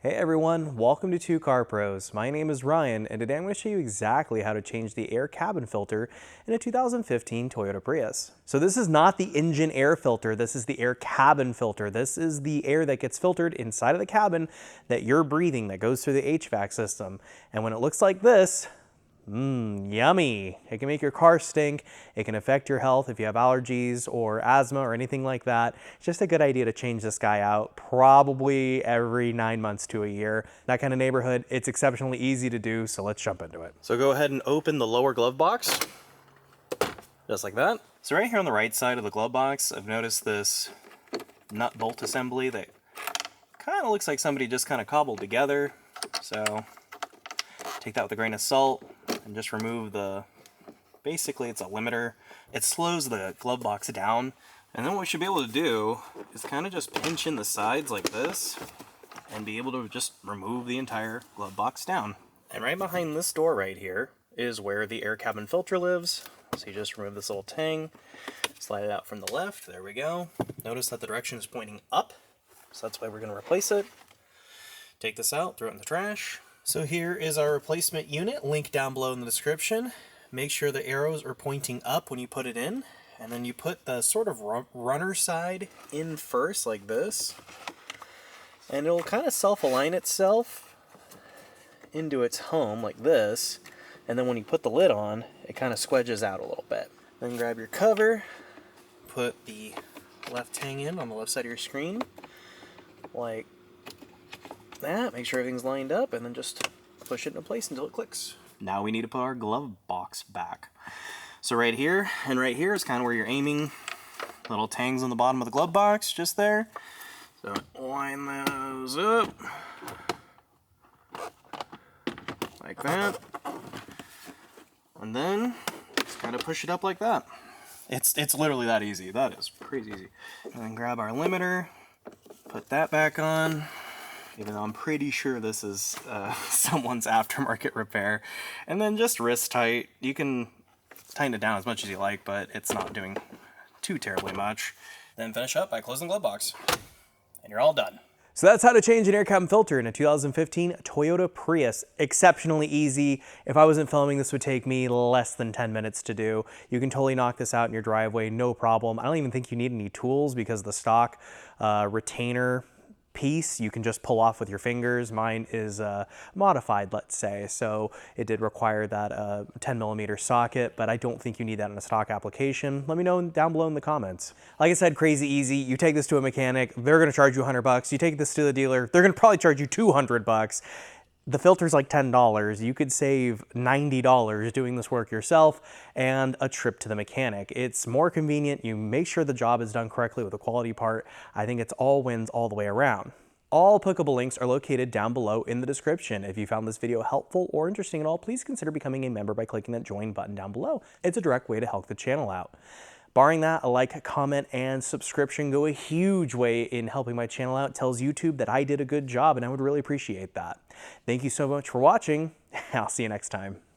Hey everyone, welcome to Two Car Pros. My name is Ryan, and today I'm going to show you exactly how to change the air cabin filter in a 2015 Toyota Prius. So this is not the engine air filter, this is the air cabin filter. This is the air that gets filtered inside of the cabin that you're breathing, that goes through the HVAC system. And when it looks like this, yummy. It can make your car stink. It can affect your health if you have allergies or asthma or anything like that. It's just a good idea to change this guy out probably every 9 months to a year. That kind of neighborhood, it's exceptionally easy to do, so let's jump into it. So go ahead and open the lower glove box, just like that. So right here on the right side of the glove box, I've noticed this nut bolt assembly that kind of looks like somebody just kind of cobbled together. So take that with a grain of salt and just remove basically it's a limiter. It slows the glove box down. And then what we should be able to do is kind of just pinch in the sides like this and be able to just remove the entire glove box down. And right behind this door right here is where the air cabin filter lives. So you just remove this little tang, slide it out from the left, there we go. Notice that the direction is pointing up, so that's why we're going to replace it. Take this out, throw it in the trash. So here is our replacement unit, link down below in the description. Make sure the arrows are pointing up when you put it in, and then you put the sort of runner side in first like this, and it'll kind of self-align itself into its home like this, and then when you put the lid on, it kind of squedges out a little bit. Then grab your cover, put the left tang in on the left side of your screen, like that. Make sure everything's lined up, and then just push it into place until it clicks. Now we need to put our glove box back. So right here and right here is kind of where you're aiming. Little tangs on the bottom of the glove box, just there. So line those up like that, and then just kind of push it up like that. It's literally that easy. That is crazy easy. And then grab our limiter, put that back on. Even though I'm pretty sure this is someone's aftermarket repair. And then just wrist tight. You can tighten it down as much as you like, but it's not doing too terribly much. Then finish up by closing the glove box. And you're all done. So that's how to change an air cabin filter in a 2015 Toyota Prius. Exceptionally easy. If I wasn't filming, this would take me less than 10 minutes to do. You can totally knock this out in your driveway, no problem. I don't even think you need any tools because the stock retainer piece you can just pull off with your fingers. Mine is modified, let's say, so it did require that 10mm socket, but I don't think you need that in a stock application. Let me know down below in the comments. Like I said, crazy easy. You take this to a mechanic, they're going to charge you $100. You take this to the dealer, they're going to probably charge you $200. The filter's like $10. You could save $90 doing this work yourself and a trip to the mechanic. It's more convenient. You make sure the job is done correctly with a quality part. I think it's all wins all the way around. All applicable links are located down below in the description. If you found this video helpful or interesting at all, please consider becoming a member by clicking that join button down below. It's a direct way to help the channel out. Barring that, a like, comment, and subscription go a huge way in helping my channel out. It tells YouTube that I did a good job, and I would really appreciate that. Thank you so much for watching. I'll see you next time.